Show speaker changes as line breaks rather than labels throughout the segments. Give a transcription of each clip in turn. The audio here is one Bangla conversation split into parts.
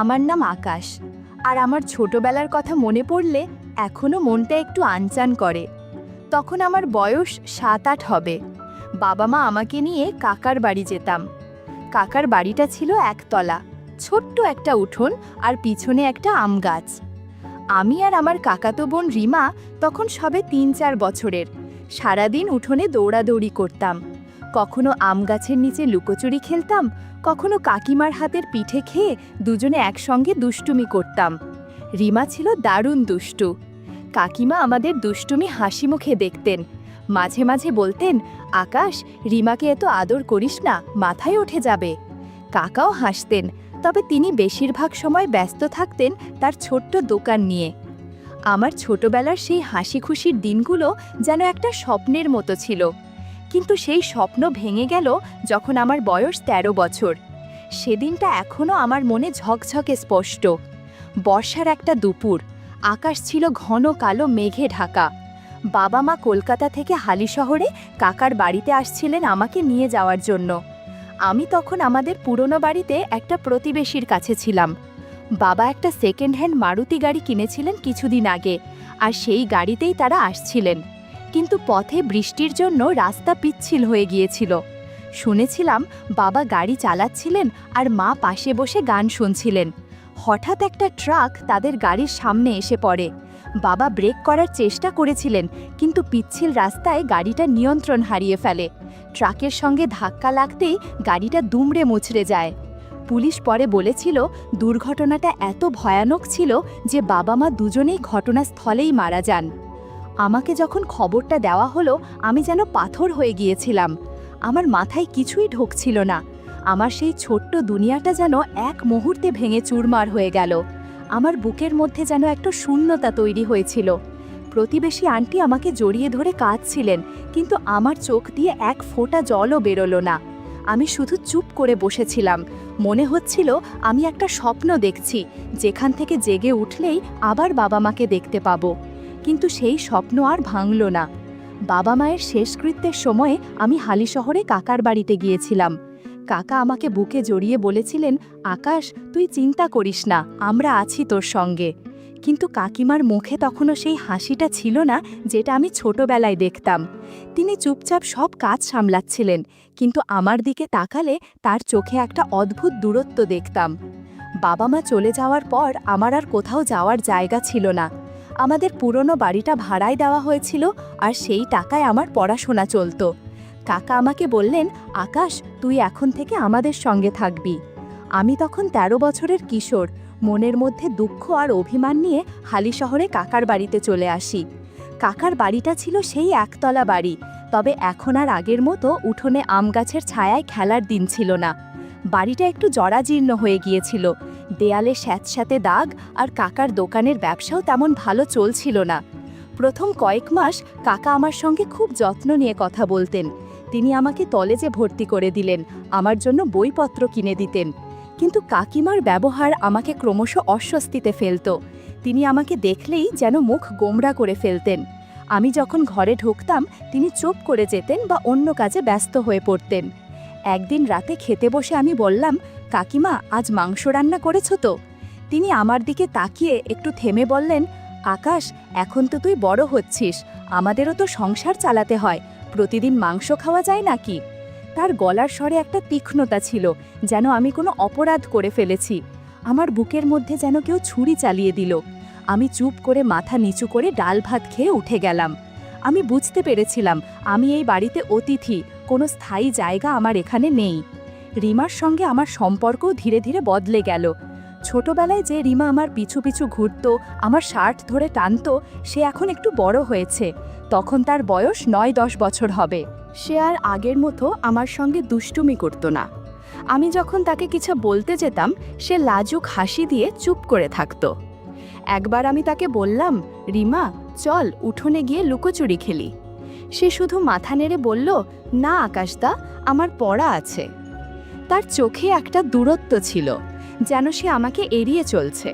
আমার নাম আকাশ, আর আমার ছোটবেলার কথা মনে পড়লে এখনও মনটা একটু আনচান করে। তখন আমার বয়স 7-8 হবে। বাবা মা আমাকে নিয়ে কাকার বাড়ি যেতাম। কাকার বাড়িটা ছিল একতলা, ছোট্ট একটা উঠোন আর পিছনে একটা আম গাছ। আমি আর আমার কাকাতো বোন রিমা তখন সবে 3-4 বছরের। সারাদিন উঠোনে দৌড়াদৌড়ি করতাম। কখনো আম গাছের নিচে লুকোচুরি খেলতাম, কখনো কাকিমার হাতের পিঠে খেয়ে দুজনে একসঙ্গে দুষ্টুমি করতাম। রিমা ছিল দারুণ দুষ্টু। কাকিমা আমাদের দুষ্টুমি হাসি মুখে দেখতেন। মাঝে মাঝে বলতেন, আকাশ, রিমাকে এত আদর করিস না, মাথায় উঠে যাবে। কাকাও হাসতেন, তবে তিনি বেশিরভাগ সময় ব্যস্ত থাকতেন তার ছোট্ট দোকান নিয়ে। আমার ছোটবেলার সেই হাসি খুশির দিনগুলো যেন একটা স্বপ্নের মতো ছিল। কিন্তু সেই স্বপ্ন ভেঙে গেল যখন আমার বয়স 13 বছর। সেদিনটা এখনও আমার মনে ঝকঝকে স্পষ্ট। বর্ষার একটা দুপুর, আকাশ ছিল ঘন কালো মেঘে ঢাকা। বাবা মা কলকাতা থেকে হালিশহরে কাকার বাড়িতে আসছিলেন আমাকে নিয়ে যাওয়ার জন্য। আমি তখন আমাদের পুরনো বাড়িতে একটা প্রতিবেশীর কাছে ছিলাম। বাবা একটা সেকেন্ড হ্যান্ড মারুতি গাড়ি কিনেছিলেন কিছুদিন আগে, আর সেই গাড়িতেই তারা আসছিলেন। কিন্তু পথে বৃষ্টির জন্য রাস্তা পিচ্ছিল হয়ে গিয়েছিল। শুনেছিলাম বাবা গাড়ি চালাচ্ছিলেন আর মা পাশে বসে গান শুনছিলেন। হঠাৎ একটা ট্রাক তাদের গাড়ির সামনে এসে পড়ে। বাবা ব্রেক করার চেষ্টা করেছিলেন, কিন্তু পিচ্ছিল রাস্তায় গাড়িটা নিয়ন্ত্রণ হারিয়ে ফেলে। ট্রাকের সঙ্গে ধাক্কা লাগতেই গাড়িটা দুমড়ে মুচড়ে যায়। পুলিশ পরে বলেছিল দুর্ঘটনাটা এত ভয়ানক ছিল যে বাবা মা দুজনেই ঘটনাস্থলেই মারা যান। আমাকে যখন খবরটা দেওয়া হলো, আমি যেন পাথর হয়ে গিয়েছিলাম। আমার মাথায় কিছুই ঢুকছিল না। আমার সেই ছোট্ট দুনিয়াটা যেন এক মুহূর্তে ভেঙে চুরমার হয়ে গেল। আমার বুকের মধ্যে যেন একটা শূন্যতা তৈরি হয়েছিল। প্রতিবেশী আন্টি আমাকে জড়িয়ে ধরে কাঁদছিলেন, কিন্তু আমার চোখ দিয়ে এক ফোঁটা জলও বেরোলো না। আমি শুধু চুপ করে বসেছিলাম। মনে হচ্ছিল আমি একটা স্বপ্ন দেখছি, যেখান থেকে জেগে উঠলেই আবার বাবা মাকে দেখতে পাবো। কিন্তু সেই স্বপ্ন আর ভাঙল না। বাবা মায়ের শেষকৃত্যের সময়ে আমি হালিশহরে কাকার বাড়িতে গিয়েছিলাম। কাকা আমাকে বুকে জড়িয়ে বলেছিলেন, আকাশ, তুই চিন্তা করিস না, আমরা আছি তোর সঙ্গে। কিন্তু কাকিমার মুখে তখনও সেই হাসিটা ছিল না যেটা আমি ছোটবেলায় দেখতাম। তিনি চুপচাপ সব কাজ সামলাচ্ছিলেন, কিন্তু আমার দিকে তাকালে তার চোখে একটা অদ্ভুত দূরত্ব দেখতাম। বাবা মা চলে যাওয়ার পর আমার আর কোথাও যাওয়ার জায়গা ছিল না। আমাদের পুরনো বাড়িটা ভাড়ায় দেওয়া হয়েছিল, আর সেই টাকায় আমার পড়াশোনা চলতো। কাকা আমাকে বললেন, আকাশ, তুই এখন থেকে আমাদের সঙ্গে থাকবি। আমি তখন 13 বছরের কিশোর। মনের মধ্যে দুঃখ আর অভিমান নিয়ে হালিশহরে কাকার বাড়িতে চলে আসি। কাকার বাড়িটা ছিল সেই একতলা বাড়ি, তবে এখন আর আগের মতো উঠোনে আম গাছের ছায়ায় খেলার দিন ছিল না। বাড়িটা একটু জরাজীর্ণ হয়ে গিয়েছিল, দেয়ালে স্যাঁতস্যাঁতে দাগ, আর কাকার দোকানের ব্যবসাও তেমন ভালো চলছিল না। প্রথম কয়েক মাস কাকা আমার সঙ্গে খুব যত্ন নিয়ে কথা বলতেন। তিনি আমাকে কলেজে ভর্তি করে দিলেন, আমার জন্য বইপত্র কিনে দিতেন। কিন্তু কাকিমার ব্যবহার আমাকে ক্রমশ অস্বস্তিতে ফেলত। তিনি আমাকে দেখলেই যেন মুখ গোমড়া করে ফেলতেন। আমি যখন ঘরে ঢুকতাম, তিনি চুপ করে যেতেন বা অন্য কাজে ব্যস্ত হয়ে পড়তেন। একদিন রাতে খেতে বসে আমি বললাম, কাকিমা, আজ মাংস রান্না করেছ তো? তিনি আমার দিকে তাকিয়ে একটু থেমে বললেন, আকাশ, এখন তো তুই বড় হচ্ছিস, আমাদেরও তো সংসার চালাতে হয়, প্রতিদিন মাংস খাওয়া যায় নাকি? তার গলার স্বরে একটা তীক্ষ্ণতা ছিল, যেন আমি কোনো অপরাধ করে ফেলেছি। আমার বুকের মধ্যে যেন কেউ ছুরি চালিয়ে দিল। আমি চুপ করে মাথা নিচু করে ডাল ভাত খেয়ে উঠে গেলাম। আমি বুঝতে পেরেছিলাম আমি এই বাড়িতে অতিথি, কোনো স্থায়ী জায়গা আমার এখানে নেই। রিমার সঙ্গে আমার সম্পর্কও ধীরে ধীরে বদলে গেল। ছোটবেলায় যে রিমা আমার পিছু পিছু ঘুরত, আমার শার্ট ধরে টানত, সে এখন একটু বড় হয়েছে। তখন তার বয়স 9-10 বছর হবে। সে আর আগের মতো আমার সঙ্গে দুষ্টুমি করত না। আমি যখন তাকে কিছু বলতে যেতাম, সে লাজুক হাসি দিয়ে চুপ করে থাকত। একবার আমি তাকে বললাম, রিমা, চল উঠোনে গিয়ে লুকোচুরি খেলি। সে শুধু মাথা নেড়ে বলল, না আকাশদা, আমার পড়া আছে। তার চোখে একটা দূরত্ব ছিল, যেন সে আমাকে এড়িয়ে চলছে।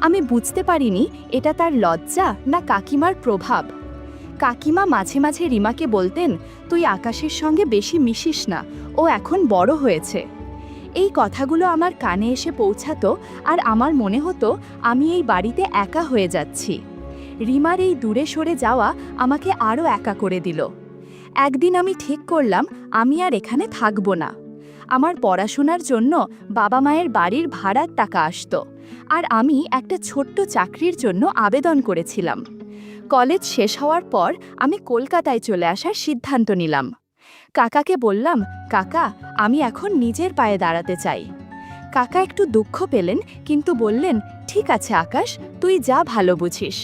আমি বুঝতে পারিনি এটা তার লজ্জা না কাকিমার প্রভাব। কাকিমা মাঝে মাঝে রিমাকে বলতেন, তুই আকাশের সঙ্গে বেশি মিশিস না, ও এখন বড় হয়েছে। এই কথাগুলো আমার কানে এসে পৌঁছাতো আর আমার মনে হতো আমি এই বাড়িতে একা হয়ে যাচ্ছি। রিমার এই দূরে সরে যাওয়া আমাকে আরও একা করে দিল। একদিন আমি ঠিক করলাম আমি আর এখানে থাকব না। আমার পড়াশোনার জন্য বাবা মায়ের বাড়ির ভাড়ার টাকা আসতো, আর আমি একটা ছোট্ট চাকরির জন্য আবেদন করেছিলাম। কলেজ শেষ হওয়ার পর আমি কলকাতায় চলে আসার সিদ্ধান্ত নিলাম। কাকাকে বললাম, কাকা, আমি এখন নিজের পায়ে দাঁড়াতে চাই। কাকা একটু দুঃখ পেলেন, কিন্তু বললেন, ঠিক আছে আকাশ, তুই যা ভালো বুঝিস।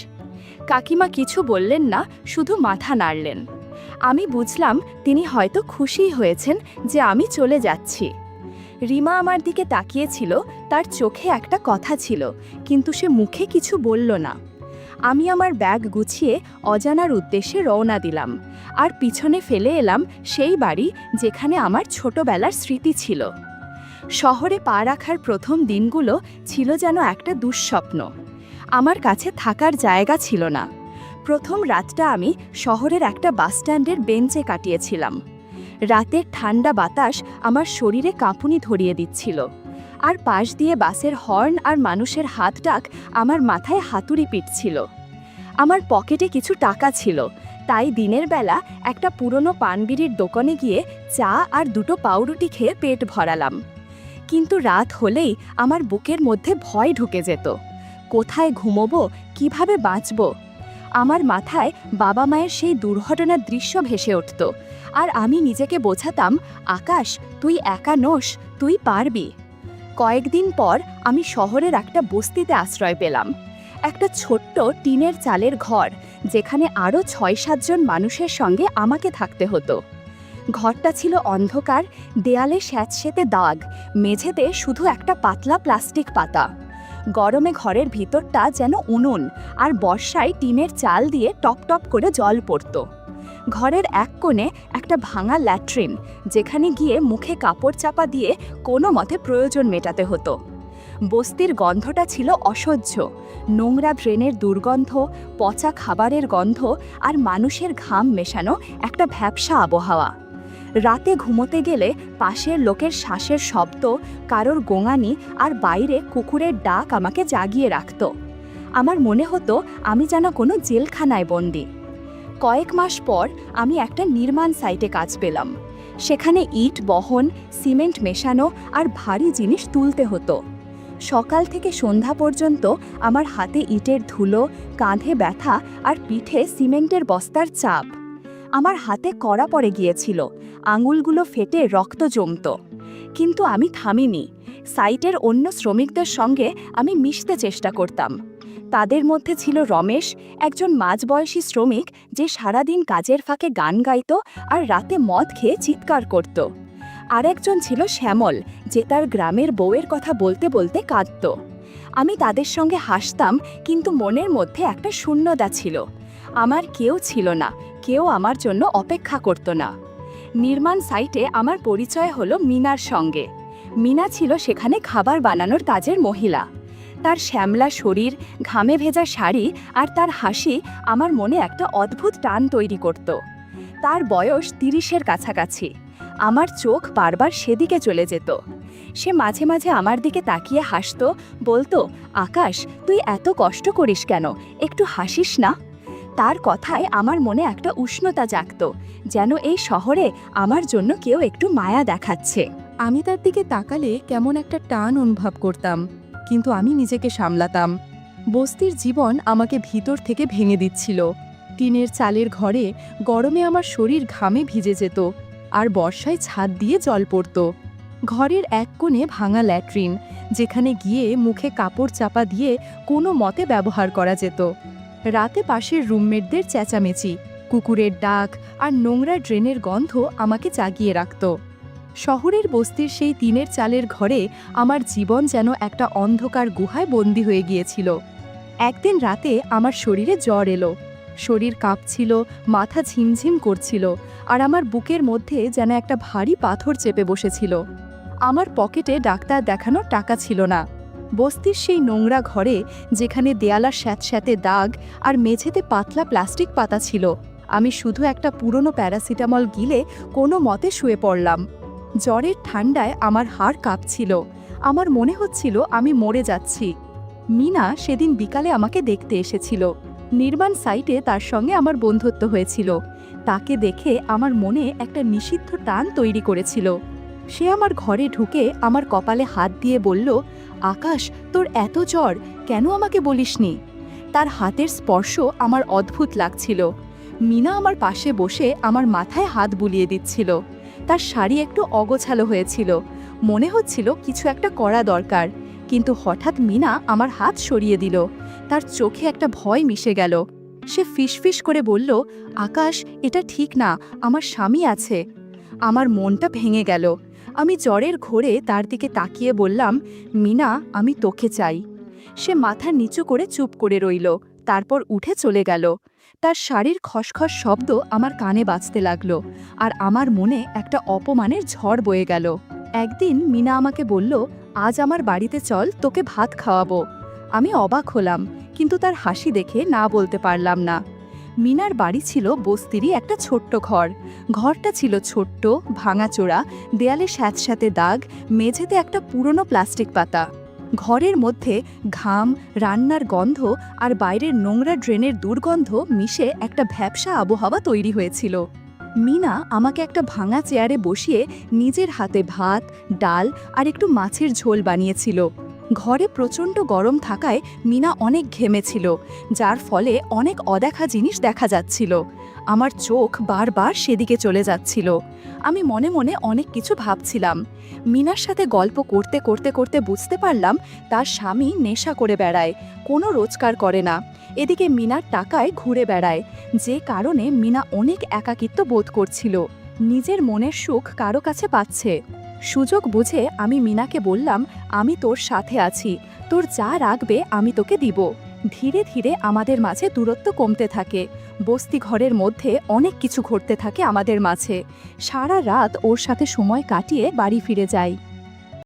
কাকিমা কিছু বললেন না, শুধু মাথা নাড়লেন। আমি বুঝলাম তিনি হয়তো খুশিই হয়েছেন যে আমি চলে যাচ্ছি। রিমা আমার দিকে তাকিয়েছিল, তার চোখে একটা কথা ছিল, কিন্তু সে মুখে কিছু বলল না। আমি আমার ব্যাগ গুছিয়ে অজানার উদ্দেশ্যে রওনা দিলাম, আর পিছনে ফেলে এলাম সেই বাড়ি যেখানে আমার ছোটবেলার স্মৃতি ছিল। শহরে পা রাখার প্রথম দিনগুলো ছিল যেন একটা দুঃস্বপ্ন। আমার কাছে থাকার জায়গা ছিল না। প্রথম রাতটা আমি শহরের একটা বাসস্ট্যান্ডের বেঞ্চে কাটিয়েছিলাম। রাতের ঠান্ডা বাতাস আমার শরীরে কাঁপুনি ধরিয়ে দিচ্ছিল, আর পাশ দিয়ে বাসের হর্ন আর মানুষের হাত ডাক আমার মাথায় হাতুড়ি পিটছিল। আমার পকেটে কিছু টাকা ছিল, তাই দিনের বেলা একটা পুরনো পানবিড়ির দোকানে গিয়ে চা আর দুটো পাউরুটি খেয়ে পেট ভরালাম। কিন্তু রাত হলেই আমার বুকের মধ্যে ভয় ঢুকে যেত। কোথায় ঘুমোবো, কিভাবে বাঁচব? আমার মাথায় বাবা মায়ের সেই দুর্ঘটনার দৃশ্য ভেসে উঠত, আর আমি নিজেকে বোঝাতাম, আকাশ, তুই একা নোস, তুই পারবি। কয়েকদিন পর আমি শহরের একটা বস্তিতে আশ্রয় পেলাম। একটা ছোট্ট টিনের চালের ঘর, যেখানে আরও ৬-৭ জন মানুষের সঙ্গে আমাকে থাকতে হতো। ঘরটা ছিল অন্ধকার, দেয়ালে স্যাঁতসেঁতে দাগ, মেঝেতে শুধু একটা পাতলা প্লাস্টিক পাতা। গরমে ঘরের ভিতরটা যেন উনুন, আর বর্ষায় টিনের চাল দিয়ে টপ টপ করে জল পড়ত। ঘরের এক কোণে একটা ভাঙা ল্যাট্রিন, যেখানে গিয়ে মুখে কাপড় চাপা দিয়ে কোনো মতে প্রয়োজন মেটাতে হতো। বস্তির গন্ধটা ছিল অসহ্য। নোংরা ড্রেনের দুর্গন্ধ, পচা খাবারের গন্ধ, আর মানুষের ঘাম মেশানো একটা ভ্যাপসা আবহাওয়া। রাতে ঘুমোতে গেলে পাশের লোকের শ্বাসের শব্দ, কারোর গোঙানি আর বাইরে কুকুরের ডাক আমাকে জাগিয়ে রাখত। আমার মনে হতো আমি যেন কোনো জেলখানায় বন্দী। কয়েক মাস পর আমি একটা নির্মাণ সাইটে কাজ পেলাম। সেখানে ইট বহন, সিমেন্ট মেশানো আর ভারী জিনিস তুলতে হতো। সকাল থেকে সন্ধ্যা পর্যন্ত আমার হাতে ইটের ধুলো, কাঁধে ব্যথা আর পিঠে সিমেন্টের বস্তার চাপ। আমার হাতে কড়া পড়ে গিয়েছিল, আঙুলগুলো ফেটে রক্ত জমত। কিন্তু আমি থামিনি। সাইটের অন্য শ্রমিকদের সঙ্গে আমি মিশতে চেষ্টা করতাম। তাদের মধ্যে ছিল রমেশ, একজন মাঝবয়সী শ্রমিক যে সারাদিন কাজের ফাঁকে গান গাইত আর রাতে মদ খেয়ে চিৎকার করত। আরেকজন ছিল শ্যামল, যে তার গ্রামের বউয়ের কথা বলতে বলতে কাঁদত। আমি তাদের সঙ্গে হাসতাম, কিন্তু মনের মধ্যে একটা শূন্যতা ছিল। আমার কেউ ছিল না, কেউ আমার জন্য অপেক্ষা করত না। নির্মাণ সাইটে আমার পরিচয় হলো মিনার সঙ্গে। মিনা ছিল সেখানে খাবার বানানোর কাজের মহিলা। তার শ্যামলা শরীর, ঘামে ভেজা শাড়ি আর তার হাসি আমার মনে একটা অদ্ভুত টান তৈরি করত। তার বয়স ৩০-এর কাছাকাছি। আমার চোখ বারবার সেদিকে চলে যেত। সে মাঝে মাঝে আমার দিকে তাকিয়ে হাসত, বলতো, আকাশ, তুই এত কষ্ট করিস কেন, একটু হাসিস না? তার কথায় আমার মনে একটা উষ্ণতা জাগত, যেন এই শহরে আমার জন্য কেউ একটু মায়া দেখাচ্ছে।
আমি তার দিকে তাকালে কেমন একটা টান অনুভব করতাম, কিন্তু আমি নিজেকে সামলাতাম। বস্তির জীবন আমাকে ভিতর থেকে ভেঙে দিচ্ছিল। টিনের চালের ঘরে গরমে আমার শরীর ঘামে ভিজে যেত, আর বর্ষায় ছাদ দিয়ে জল পড়ত। ঘরের এক কোণে ভাঙা ল্যাট্রিন, যেখানে গিয়ে মুখে কাপড় চাপা দিয়ে কোনো মতে ব্যবহার করা যেত। রাতে পাশের রুমমেটদের চেঁচামেচি, কুকুরের ডাক আর নোংরা ড্রেনের গন্ধ আমাকে জাগিয়ে রাখত। শহরের বস্তির সেই টিনের চালের ঘরে আমার জীবন যেন একটা অন্ধকার গুহায় বন্দী হয়ে গিয়েছিল। একদিন রাতে আমার শরীরে জ্বর এলো। শরীর কাঁপছিল, মাথা ঝিমঝিম করছিল, আর আমার বুকের মধ্যে যেন একটা ভারী পাথর চেপে বসেছিল। আমার পকেটে ডাক্তার দেখানোর টাকা ছিল না। বস্তির সেই নোংরা ঘরে, যেখানে দেয়ালার স্যাঁতস্যাঁতে দাগ আর মেঝেতে পাতলা প্লাস্টিক পাতা ছিল, আমি শুধু একটা পুরনো প্যারাসিটামল গিলে কোনো মতে শুয়ে পড়লাম। জ্বরের ঠান্ডায় আমার হাড় কাঁপছিল। আমার মনে হচ্ছিল আমি মরে যাচ্ছি। মিনা সেদিন বিকালে আমাকে দেখতে এসেছিল। নির্মাণ সাইটে তার সঙ্গে আমার বন্ধুত্ব হয়েছিল। তাকে দেখে আমার মনে একটা নিষিদ্ধ টান তৈরি করেছিল। সে আমার ঘরে ঢুকে আমার কপালে হাত দিয়ে বলল, আকাশ, তোর এত জ্বর, কেন আমাকে বলিসনি? তার হাতের স্পর্শ আমার অদ্ভুত লাগছিল। মিনা আমার পাশে বসে আমার মাথায় হাত বুলিয়ে দিচ্ছিল। তার শাড়ি একটু অগোছালো হয়েছিল। মনে হচ্ছিল কিছু একটা করা দরকার, কিন্তু হঠাৎ মিনা আমার হাত সরিয়ে দিল। তার চোখে একটা ভয় মিশে গেল। সে ফিসফিস করে বলল, আকাশ, এটা ঠিক না, আমার স্বামী আছে। আমার মনটা ভেঙে গেল। আমি জ্বরের ঘোরে তার দিকে তাকিয়ে বললাম, মিনা, আমি তোকে চাই। সে মাথা নিচু করে চুপ করে রইল, তারপর উঠে চলে গেল। তার শাড়ির খসখস শব্দ আমার কানে বাজতে লাগলো, আর আমার মনে একটা অপমানের ঝড় বয়ে গেল। একদিন মিনা আমাকে বলল, আজ আমার বাড়িতে চল, তোকে ভাত খাওয়াবো। আমি অবাক হলাম, কিন্তু তার হাসি দেখে না বলতে পারলাম না। মিনার বাড়ি ছিল বস্তিরই একটা ছোট্ট ঘর। ঘরটা ছিল ছোট্ট, ভাঙাচোরা, দেয়ালে স্যাঁতস্যাঁতে দাগ, মেঝেতে একটা পুরনো প্লাস্টিক পাতা। ঘরের মধ্যে ঘাম, রান্নার গন্ধ আর বাইরের নোংরা ড্রেনের দুর্গন্ধ মিশে একটা ভ্যাপসা আবহাওয়া তৈরি হয়েছিল। মিনা আমাকে একটা ভাঙা চেয়ারে বসিয়ে নিজের হাতে ভাত, ডাল আর একটু মাছের ঝোল বানিয়েছিল। ঘরে প্রচণ্ড গরম থাকায় মিনা অনেক ঘেমেছিল, যার ফলে অনেক অদেখা জিনিস দেখা যাচ্ছিল। আমার চোখ বারবার সেদিকে চলে যাচ্ছিল। আমি মনে মনে অনেক কিছু ভাবছিলাম। মিনার সাথে গল্প করতে করতে করতে বুঝতে পারলাম তার স্বামী নেশা করে বেড়ায়, কোনো রোজগার করে না। এদিকে মিনার টাকায় ঘুরে বেড়ায়, যে কারণে মিনা অনেক একাকিত্ব বোধ করছিল। নিজের মনের সুখ কারো কাছে পাচ্ছে। সুযোগ বুঝে আমি মিনাকে বললাম, আমি তোর সাথে আছি, তোর যা রাখবে আমি তোকে দিব। ধীরে ধীরে আমাদের মাঝে দূরত্ব কমতে থাকে। বস্তি ঘরের মধ্যে অনেক কিছু ঘটতে থাকে আমাদের মাঝে। সারা রাত ওর সাথে সময় কাটিয়ে বাড়ি ফিরে যাই।